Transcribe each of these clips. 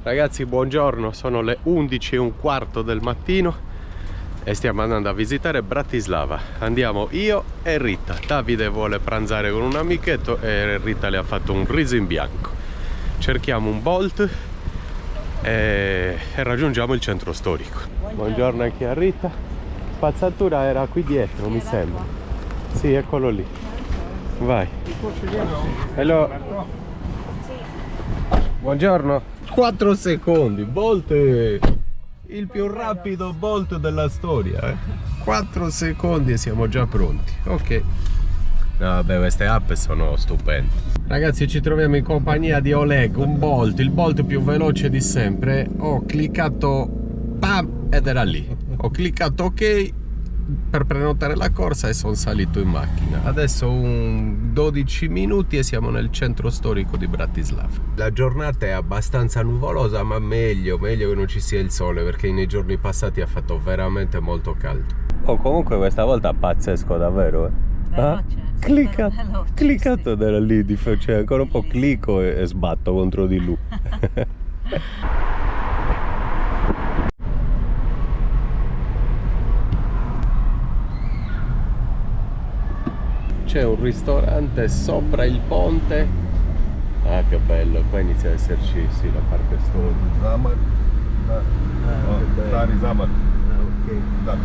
Ragazzi, buongiorno, sono le 11:15 del mattino e stiamo andando a visitare Bratislava. Andiamo io e Rita. Davide vuole pranzare con un amichetto e Rita le ha fatto un riso in bianco. Cerchiamo un Bolt e raggiungiamo il centro storico. Buongiorno anche a Rita. Spazzatura era qui dietro, mi sembra. Sì, eccolo lì. Vai. Hello. Buongiorno. 4 secondi, Bolt è il più rapido Bolt della storia, 4 secondi e siamo già pronti. Ok. No, vabbè, queste app sono stupende. Ragazzi, ci troviamo in compagnia di Oleg, un Bolt, il Bolt più veloce di sempre. Ho cliccato pam ed era lì. Ho cliccato ok per prenotare la corsa e sono salito in macchina. Adesso 12 minuti e siamo nel centro storico di Bratislava. La giornata è abbastanza nuvolosa, ma meglio che non ci sia il sole, perché nei giorni passati ha fatto veramente molto caldo. Oh, comunque questa volta pazzesco davvero, cliccato ed era lì, cioè ancora un po' clicco e sbatto contro di lui. C'è un ristorante sopra il ponte. Ah, che bello, qua inizia ad esserci la parte storica. Zamar. Stari Zamar. Ok.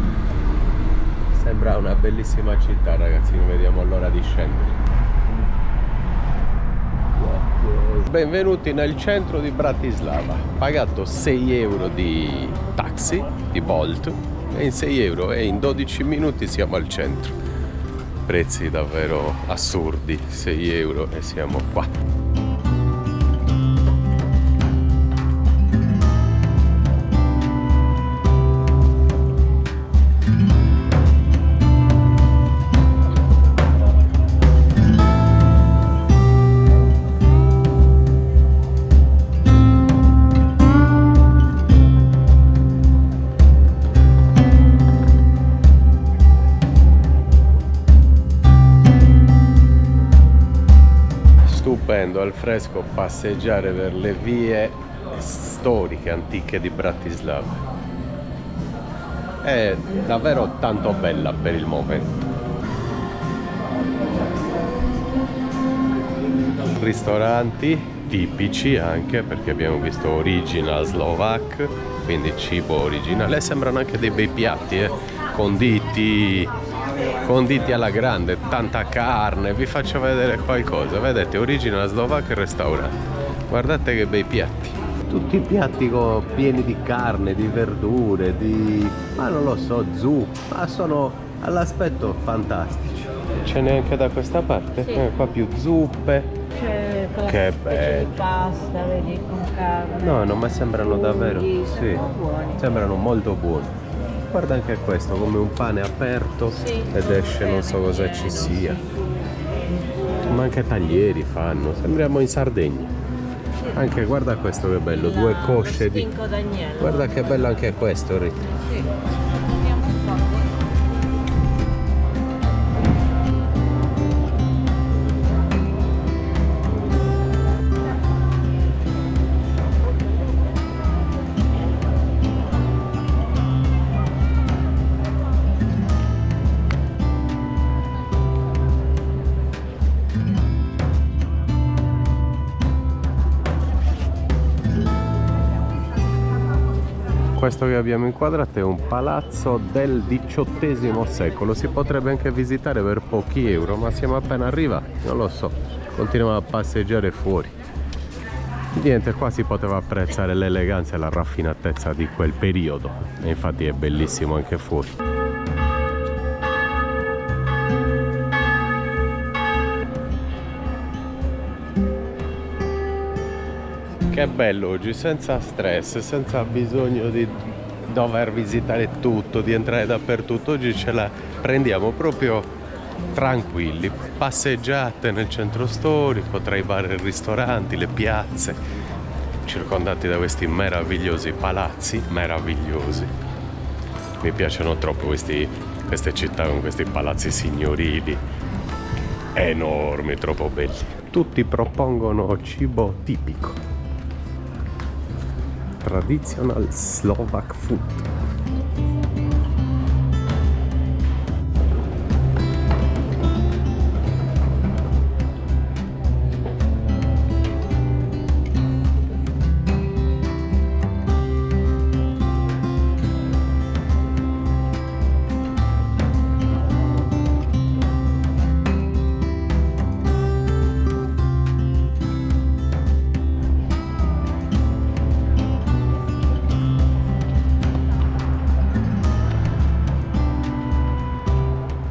Sembra una bellissima città, ragazzi, non vediamo l'ora di scendere. Benvenuti nel centro di Bratislava. Pagato 6 euro di taxi, di Bolt, e in 6 euro e in 12 minuti siamo al centro. Prezzi davvero assurdi, 6 euro e siamo qua. Stupendo, al fresco, passeggiare per le vie storiche, antiche di Bratislava. È davvero tanto bella per il momento. Ristoranti tipici anche, perché abbiamo visto Original Slovak, quindi cibo originale. Sembrano anche dei bei piatti, conditi alla grande, tanta carne. Vi faccio vedere qualcosa. Vedete, Original Slovak Restaurant, guardate che bei piatti, tutti piatti pieni di carne, di verdure, ma non lo so, ma sono all'aspetto fantastici. Ce n'è anche da questa parte? Sì. Qua più zuppe. C'è che bello, pasta, vedi, con carne. No, ma sembrano davvero, sì, buoni. Sembrano molto buoni. Guarda anche questo, come un pane aperto, sì, ed esce, non so cosa ci sia. Ma anche taglieri fanno, sembriamo in Sardegna. Sì. Anche guarda questo che bello, 2 cosce di... Guarda che bello anche questo, Rita. Sì. Questo che abbiamo inquadrato è un palazzo del XVIII secolo, si potrebbe anche visitare per pochi euro, ma siamo appena arrivati, non lo so, continuiamo a passeggiare fuori. Niente, qua si poteva apprezzare l'eleganza e la raffinatezza di quel periodo, e infatti è bellissimo anche fuori. Che bello oggi, senza stress, senza bisogno di dover visitare tutto, di entrare dappertutto. Oggi ce la prendiamo proprio tranquilli, passeggiate nel centro storico, tra i bar e ristoranti, le piazze, circondati da questi meravigliosi palazzi, meravigliosi. Mi piacciono troppo queste città con questi palazzi signorili, enormi, troppo belli. Tutti propongono cibo tipico. Traditional Slovak food.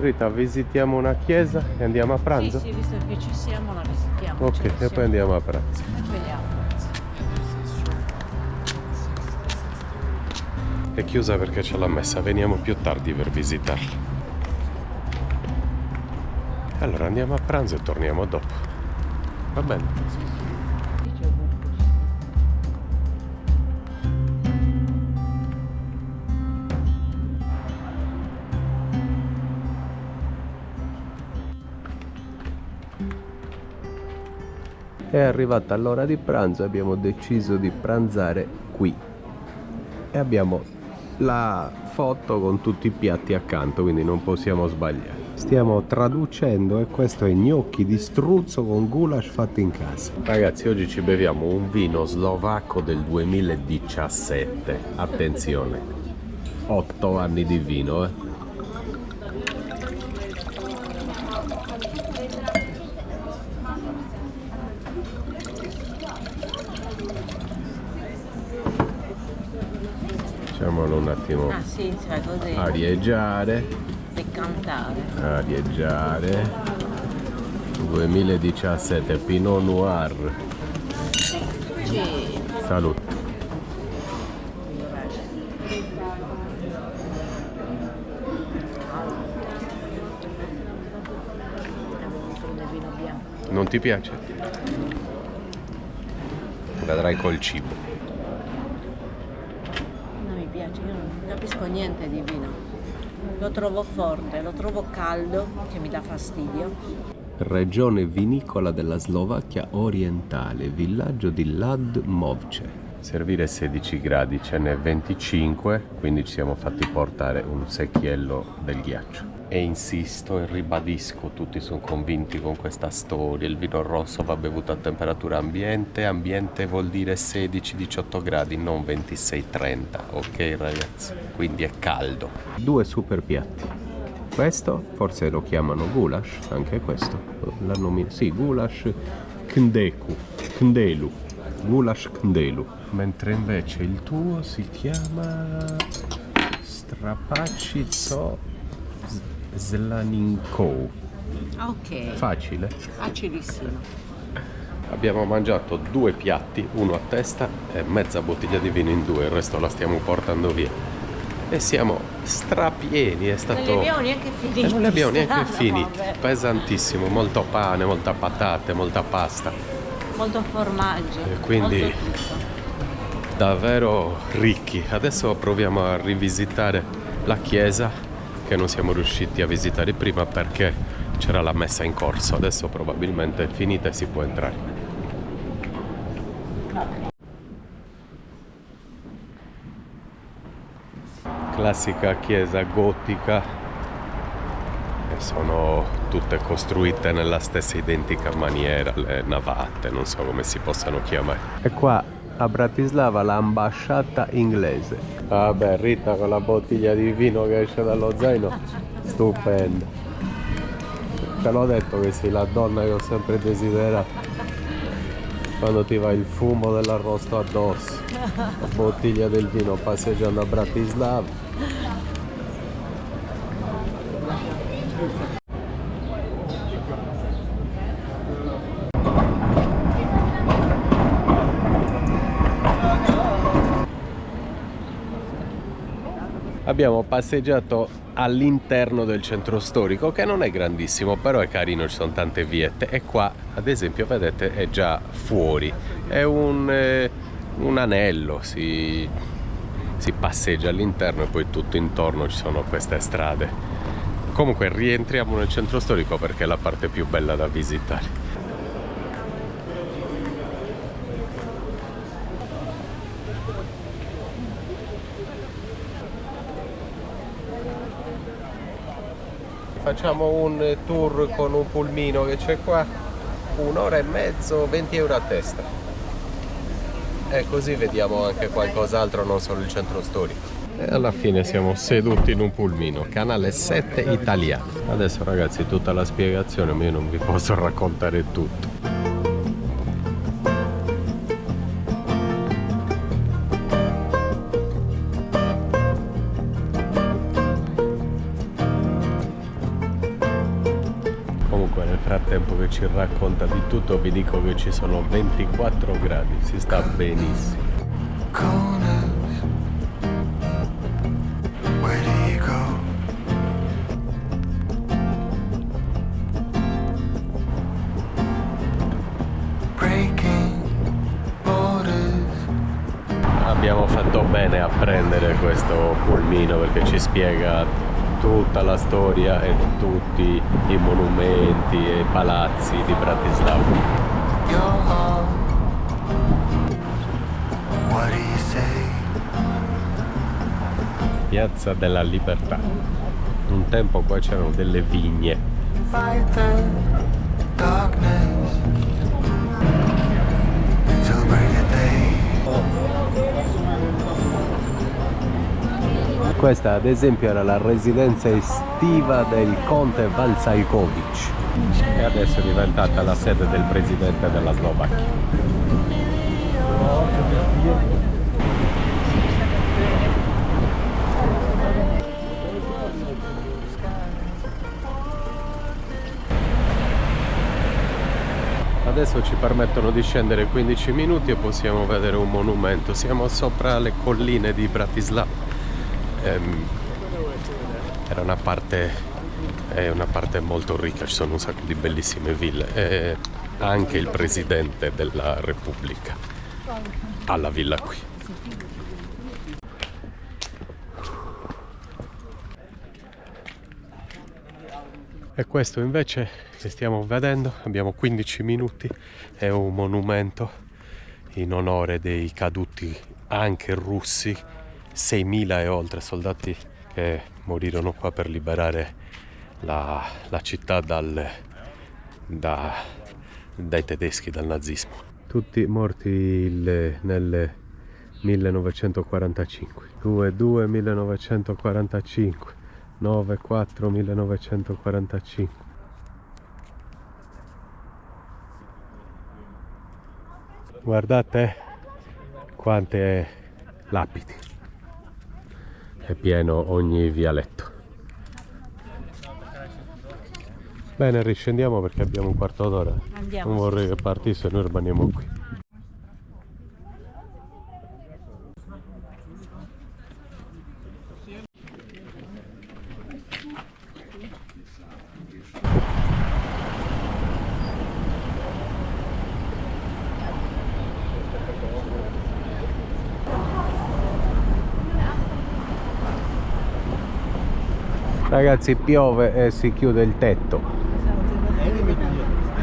Rita, visitiamo una chiesa e andiamo a pranzo? Sì, visto che ci siamo, la visitiamo. Ok, e poi andiamo a pranzo. E vediamo. È chiusa perché c'è la messa, veniamo più tardi per visitarla. Allora andiamo a pranzo e torniamo dopo. Va bene? È arrivata l'ora di pranzo e abbiamo deciso di pranzare qui. E abbiamo la foto con tutti i piatti accanto, quindi non possiamo sbagliare. Stiamo traducendo e questo è gnocchi di struzzo con goulash fatti in casa. Ragazzi, oggi ci beviamo un vino slovacco del 2017. Attenzione, 8 anni di vino, Facciamolo un attimo Ah sì, cioè così. arieggiare. Decantare. Arieggiare. 2017 Pinot Noir. Sì. Salute. Un vino bianco. Non ti piace? Vedrai col cibo. Non mi piace, io non capisco niente di vino. Lo trovo forte, lo trovo caldo, che mi dà fastidio. Regione vinicola della Slovacchia orientale, villaggio di Ladmovce. Servire 16 gradi, ce n'è 25, quindi ci siamo fatti portare un secchiello del ghiaccio. E insisto e ribadisco, tutti sono convinti con questa storia, il vino rosso va bevuto a temperatura ambiente, ambiente vuol dire 16-18 gradi, non 26-30, ok ragazzi? Quindi è caldo. Due super piatti. Questo forse lo chiamano goulash, anche questo. Sì, goulash Kndelu. Goulash Kndelu. Mentre invece il tuo si chiama Strapacci Zlaninko. Ok. Facile. Facilissimo. Abbiamo mangiato 2 piatti, uno a testa e mezza bottiglia di vino in 2, il resto la stiamo portando via. E siamo strapieni, è stato... Non li abbiamo neanche finiti. E non li abbiamo neanche Strano, finiti. vabbè. Pesantissimo, molto pane, molta patate, molta pasta. Molto formaggio. E quindi molto tutto. davvero ricchi. Adesso proviamo a rivisitare la chiesa che non siamo riusciti a visitare prima perché c'era la messa in corso. Adesso probabilmente è finita e si può entrare. Classica chiesa gotica e sono tutte costruite nella stessa identica maniera, le navate, non so come si possano chiamare. E qua a Bratislava l'ambasciata inglese. Vabbè, Rita con la bottiglia di vino che esce dallo zaino, stupenda. Te l'ho detto che sei la donna che ho sempre desiderato. Quando ti va il fumo dell'arrosto addosso, la bottiglia del vino passeggiando a Bratislava. Abbiamo passeggiato all'interno del centro storico, che non è grandissimo, però è carino, ci sono tante viette. E qua, ad esempio, vedete, è già fuori. È un anello, si passeggia all'interno e poi tutto intorno ci sono queste strade. Comunque rientriamo nel centro storico perché è la parte più bella da visitare. facciamo un tour con un pulmino che c'è qua, 1 ora e mezzo, 20 euro a testa. E così vediamo anche qualcos'altro, non solo il centro storico. E alla fine siamo seduti in un pulmino, canale 7 italiano. Adesso ragazzi tutta la spiegazione, ma io non vi posso raccontare tutto. Comunque nel frattempo che ci racconta di tutto vi dico che ci sono 24 gradi, si sta benissimo. Abbiamo fatto bene a prendere questo pulmino perché ci spiega tutta la storia e tutti i monumenti e i palazzi di Bratislava. Piazza della Libertà. Un tempo qua c'erano delle vigne. Questa ad esempio era la residenza estiva del conte Valsajkovic e adesso è diventata la sede del presidente della Slovacchia. Adesso ci permettono di scendere 15 minuti e possiamo vedere un monumento. Siamo sopra le colline di Bratislava. Era una parte molto ricca, ci sono un sacco di bellissime ville e anche il presidente della Repubblica ha la villa qui. E questo invece che stiamo vedendo, abbiamo 15 minuti, è un monumento in onore dei caduti anche russi, 6.000 e oltre soldati che morirono qua per liberare la città dai tedeschi, dal nazismo. Tutti morti nel 1945. 2-2 1945, 9-4 1945. Guardate quante lapidi. È pieno ogni vialetto. Bene, riscendiamo perché abbiamo un quarto d'ora. Andiamo. Non vorrei che partisse e noi rimaniamo qui. Ragazzi, piove e si chiude il tetto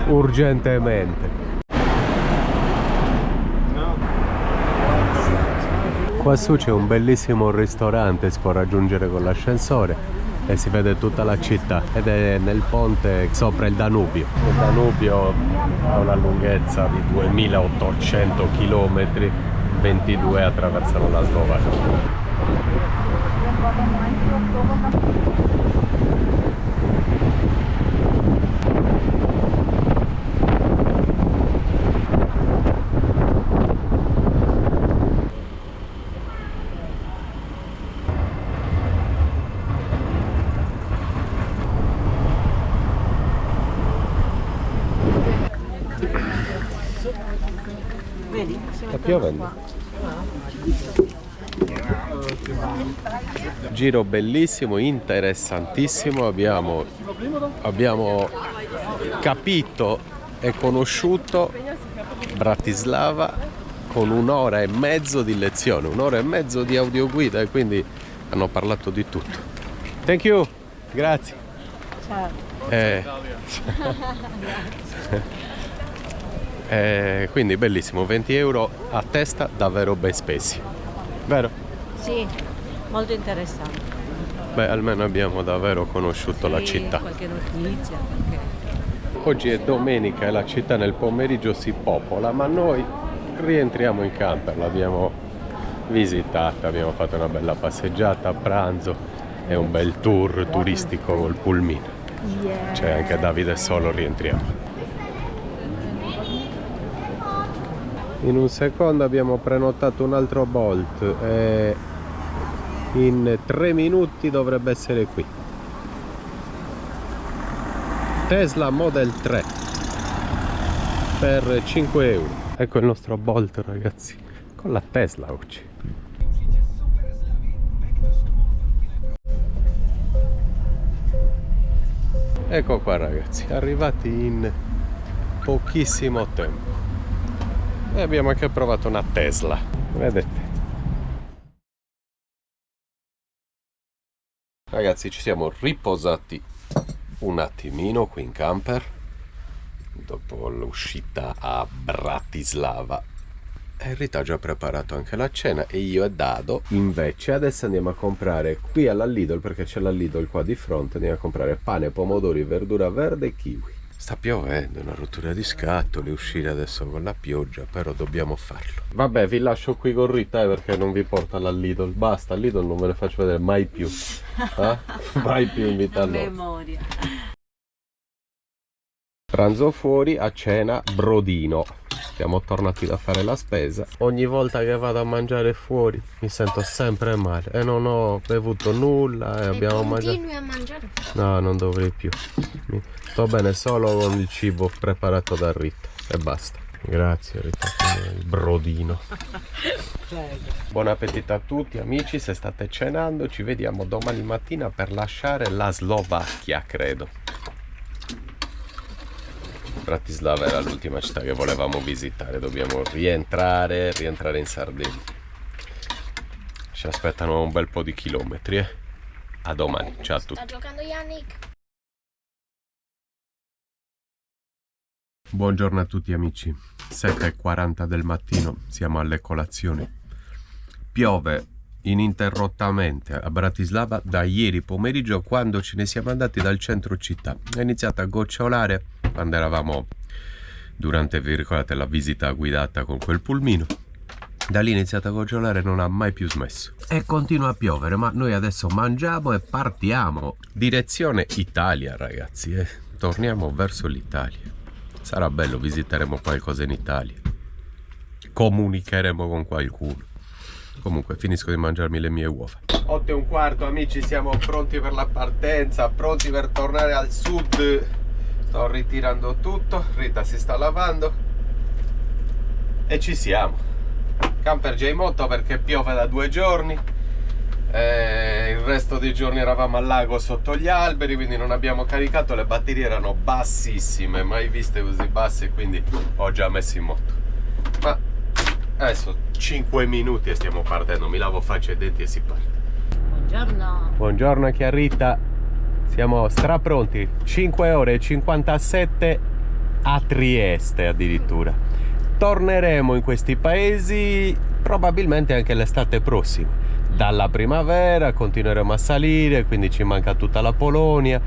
urgentemente. Quassù c'è un bellissimo ristorante, si può raggiungere con l'ascensore e si vede tutta la città ed è nel ponte sopra il Danubio. Il Danubio ha una lunghezza di 2800 km, 22 attraversano la Slovacchia. Vedi? Sta piovendo. Giro bellissimo, interessantissimo. Abbiamo capito e conosciuto Bratislava con 1 ora e mezzo di lezione, 1 ora e mezzo di audioguida, e quindi hanno parlato di tutto. Thank you, grazie. Ciao. Quindi bellissimo, 20 euro a testa, davvero ben spesi, vero? Sì, molto interessante. Beh, almeno abbiamo davvero conosciuto la città. Qualche notizia, perché... Oggi è domenica e la città nel pomeriggio si popola, ma noi rientriamo in camper, l'abbiamo visitata, abbiamo fatto una bella passeggiata a pranzo e un bel tour turistico col pulmino. C'è anche Davide Solo, rientriamo. In un secondo abbiamo prenotato un altro Bolt e in 3 minuti dovrebbe essere qui. Tesla Model 3 per 5 euro. Ecco il nostro Bolt, ragazzi, con la Tesla oggi. Ecco qua, ragazzi, arrivati in pochissimo tempo e abbiamo anche provato una Tesla, vedete. Ragazzi, ci siamo riposati un attimino qui in camper dopo l'uscita a Bratislava e Rita ha già preparato anche la cena e io e Dado invece adesso andiamo a comprare qui alla Lidl, perché c'è la Lidl qua di fronte, andiamo a comprare pane, pomodori, verdura verde e kiwi. Sta piovendo, una rottura di scatole, uscire adesso con la pioggia, però dobbiamo farlo. Vabbè, vi lascio qui con Rita perché non vi porto alla Lidl. Basta, Lidl non ve ne faccio vedere mai più. Mai più in vita nostra. Memoria. Pranzo fuori, a cena brodino. Siamo tornati da fare la spesa. Ogni volta che vado a mangiare fuori mi sento sempre male e non ho bevuto nulla e abbiamo mangiato. Continui a mangiare? No, non dovrei più. Sto bene solo con il cibo preparato da Rita e basta. Grazie Rita, il brodino. Buon appetito a tutti amici, se state cenando ci vediamo domani mattina per lasciare la Slovacchia, credo. Bratislava era l'ultima città che volevamo visitare, dobbiamo rientrare in Sardegna. Ci aspettano un bel po' di chilometri, A domani, ciao a tutti. Sta giocando Yannick. Buongiorno a tutti amici, 7:40 del mattino, siamo alle colazioni. Piove ininterrottamente a Bratislava da ieri pomeriggio quando ce ne siamo andati dal centro città. È iniziata a gocciolare quando eravamo durante, vi ricordate, la visita guidata con quel pulmino. Da lì è iniziato a gocciolare e non ha mai più smesso. E continua a piovere, ma noi adesso mangiamo e partiamo. Direzione Italia, ragazzi, torniamo verso l'Italia. Sarà bello, visiteremo qualcosa in Italia. Comunicheremo con qualcuno. Comunque finisco di mangiarmi le mie uova. 8:15 amici, siamo pronti per la partenza, pronti per tornare al sud. Sto ritirando tutto, Rita si sta lavando e ci siamo. Camper già in moto perché piove da 2 giorni. Il resto dei giorni eravamo al lago sotto gli alberi, quindi non abbiamo caricato, le batterie erano bassissime, mai viste così basse, quindi ho già messo in moto. Ma adesso 5 minuti e stiamo partendo, mi lavo faccia e denti e si parte. Buongiorno. Buongiorno anche a Rita, siamo strapronti, 5 ore e 57 a Trieste addirittura. Torneremo in questi paesi probabilmente anche l'estate prossima. Dalla primavera continueremo a salire, quindi ci manca tutta la Polonia.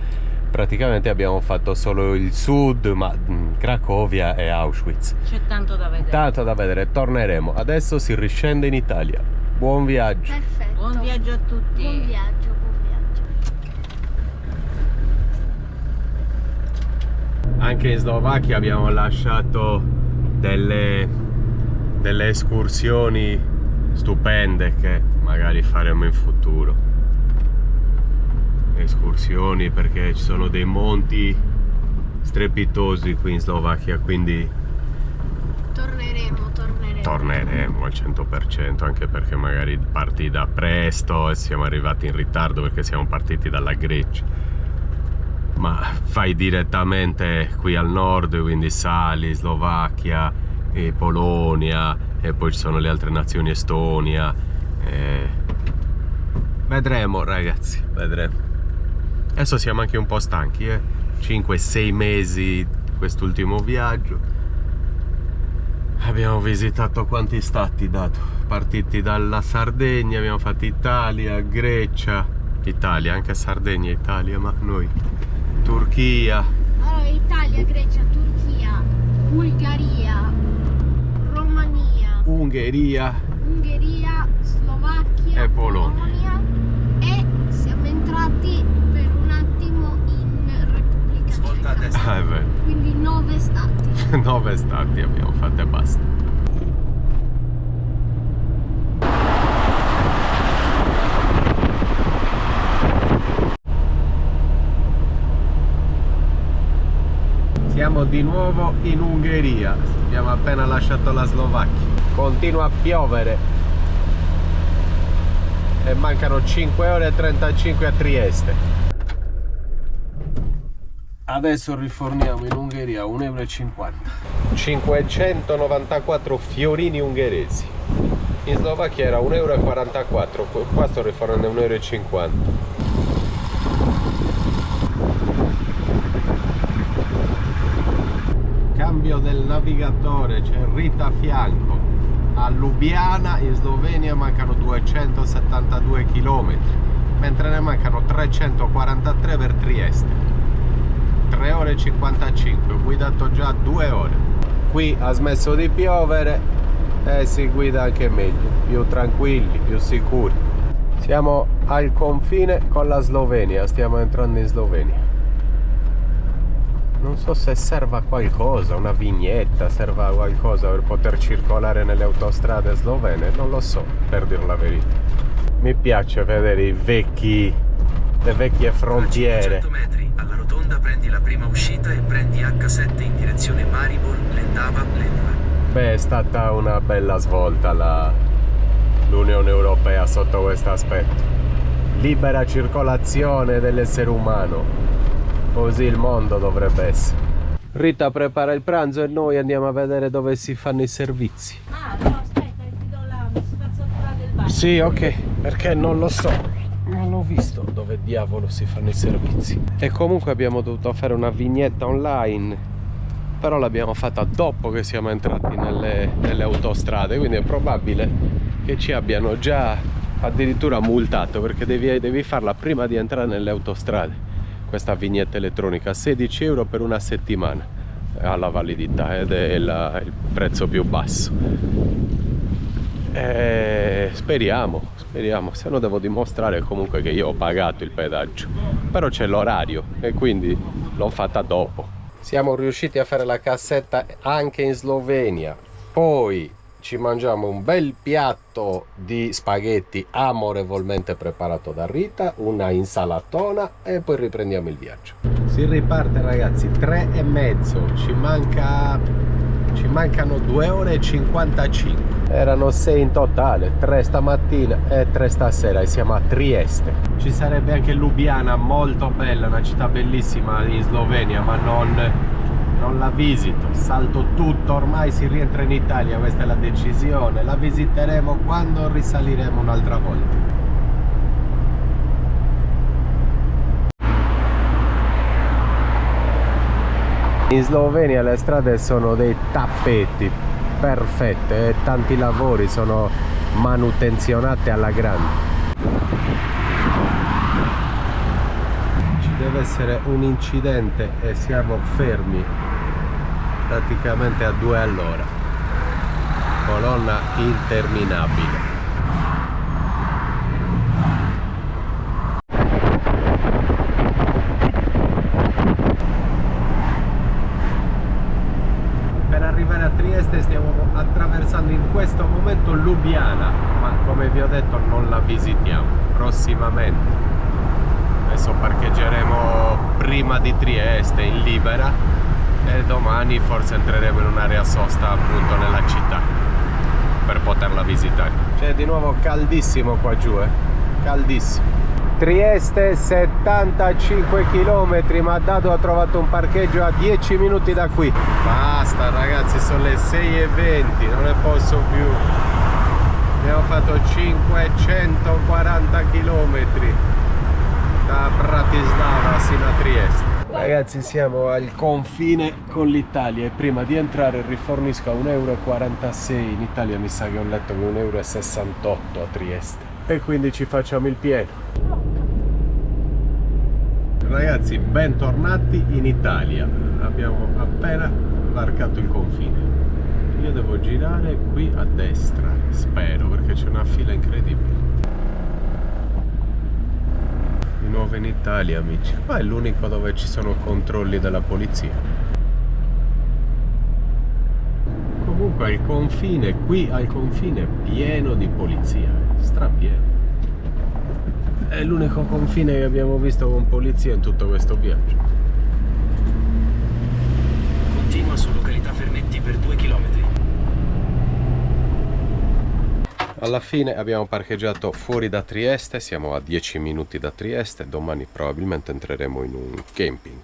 Praticamente abbiamo fatto solo il sud, ma Cracovia e Auschwitz. C'è tanto da vedere. Tanto da vedere, torneremo. Adesso si riscende in Italia. Buon viaggio. Perfetto. Buon viaggio a tutti. Buon viaggio, buon viaggio. Anche in Slovacchia abbiamo lasciato delle escursioni stupende che magari faremo in futuro. Escursioni perché ci sono dei monti strepitosi qui in Slovacchia, quindi torneremo al 100%, anche perché magari parti da presto e siamo arrivati in ritardo perché siamo partiti dalla Grecia, ma fai direttamente qui al nord, quindi sali Slovacchia e Polonia e poi ci sono le altre nazioni, Estonia, vedremo ragazzi, vedremo. Adesso siamo anche un po' stanchi, 5-6 mesi quest'ultimo viaggio. Abbiamo visitato quanti stati, Dato? Partiti dalla Sardegna, abbiamo fatto Italia, Grecia, Italia, anche Sardegna è Italia, ma noi Turchia. Allora, Italia, Grecia, Turchia, Bulgaria, Romania, Ungheria Ungheria, Slovacchia e Polonia. e siamo entrati per un attimo in Repubblica Ceca. Ah, è vero. Quindi 9 stati. 9 stati abbiamo fatto e basta. Siamo di nuovo in Ungheria, abbiamo appena lasciato la Slovacchia. Continua a piovere e mancano 5 ore e 35 a Trieste. Adesso riforniamo in Ungheria 1,50 euro. 594 fiorini ungheresi. In Slovacchia era 1,44 euro, qua sto rifornendo 1,50 euro. Cambio del navigatore, c'è Rita a fianco. A Lubiana in Slovenia mancano 272 km, mentre ne mancano 343 per Trieste. 3 ore e 55, ho guidato già 2 ore. Qui ha smesso di piovere e si guida anche meglio, più tranquilli, più sicuri. Siamo al confine con la Slovenia, stiamo entrando in Slovenia. Non so se serva qualcosa, una vignetta, serva qualcosa per poter circolare nelle autostrade slovene, non lo so, per dir la verità. Mi piace vedere le vecchie frontiere. A 500 metri, alla rotonda prendi la prima uscita e prendi H7 in direzione Maribor, Lendava, Lendva. Beh, è stata una bella svolta l'Unione Europea sotto questo aspetto. Libera circolazione dell'essere umano. Così il mondo dovrebbe essere. Rita prepara il pranzo e noi andiamo a vedere dove si fanno i servizi. Ah, no, aspetta, ti do la spazzatura del bagno. Sì, ok, perché non lo so. Non ho visto dove diavolo si fanno i servizi. E comunque abbiamo dovuto fare una vignetta online, però l'abbiamo fatta dopo che siamo entrati nelle autostrade, quindi è probabile che ci abbiano già addirittura multato, perché devi farla prima di entrare nelle autostrade. Questa vignetta elettronica, 16 euro per una settimana alla validità ed è il prezzo più basso. Speriamo, se no devo dimostrare comunque che io ho pagato il pedaggio, però c'è l'orario e quindi l'ho fatta dopo. Siamo riusciti a fare la cassetta anche in Slovenia, poi ci mangiamo un bel piatto di spaghetti amorevolmente preparato da Rita, una insalatona e poi riprendiamo il viaggio. Si riparte ragazzi, 3,5, ci mancano 2 ore e 55. Erano 6 in totale, 3 stamattina e 3 stasera e siamo a Trieste. Ci sarebbe anche Lubiana, molto bella, una città bellissima in Slovenia, ma non la visito, salto tutto, ormai si rientra in Italia, questa è la decisione, la visiteremo quando risaliremo un'altra volta. In Slovenia le strade sono dei tappeti, perfette, e tanti lavori, sono manutenzionate alla grande. Deve essere un incidente e siamo fermi praticamente a 2 all'ora, colonna interminabile. Per arrivare a Trieste stiamo attraversando in questo momento Lubiana, ma come vi ho detto non la visitiamo, prossimamente. Adesso parcheggeremo prima di Trieste in Libera e domani forse entreremo in un'area sosta appunto nella città per poterla visitare. C'è di nuovo caldissimo qua giù, caldissimo. Trieste 75 km, ma Dado ha trovato un parcheggio a 10 minuti da qui. Basta ragazzi, sono le 6:20, non ne posso più. Abbiamo fatto 540 km da Bratislava sino a Trieste. Ragazzi, siamo al confine con l'Italia e prima di entrare rifornisco a 1,46 euro. In Italia mi sa che ho letto che 1,68 euro a Trieste. E quindi ci facciamo il pieno. Ragazzi, bentornati in Italia. Abbiamo appena varcato il confine. Io devo girare qui a destra, spero, perché c'è una fila incredibile. Di nuovo in Italia, amici. Qua è l'unico dove ci sono controlli della polizia. Comunque al confine, qui al confine è pieno di polizia, strapieno. È l'unico confine che abbiamo visto con polizia in tutto questo viaggio. Continua su località Fernetti per 2 km. Alla fine abbiamo parcheggiato fuori da Trieste, siamo a 10 minuti da Trieste. Domani probabilmente entreremo in un camping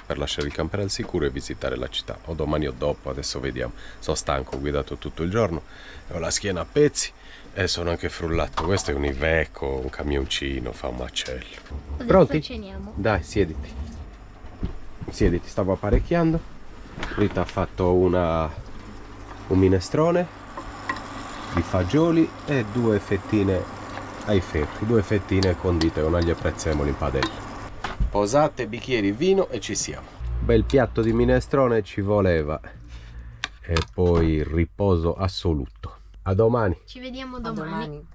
per lasciare il camper al sicuro e visitare la città, o domani o dopo, adesso vediamo. Sono stanco, ho guidato tutto il giorno, ho la schiena a pezzi e sono anche frullato. Questo è un Iveco, un camioncino, fa un macello. Pronti? Ceniamo. Dai, siediti. Siediti, stavo apparecchiando. Rita ha fatto un minestrone di fagioli e 2 fettine ai ferri, 2 fettine condite con aglio e prezzemolo in padella. Posate, bicchieri, vino e ci siamo. Bel piatto di minestrone ci voleva. E poi riposo assoluto. A domani. Ci vediamo A domani. domani.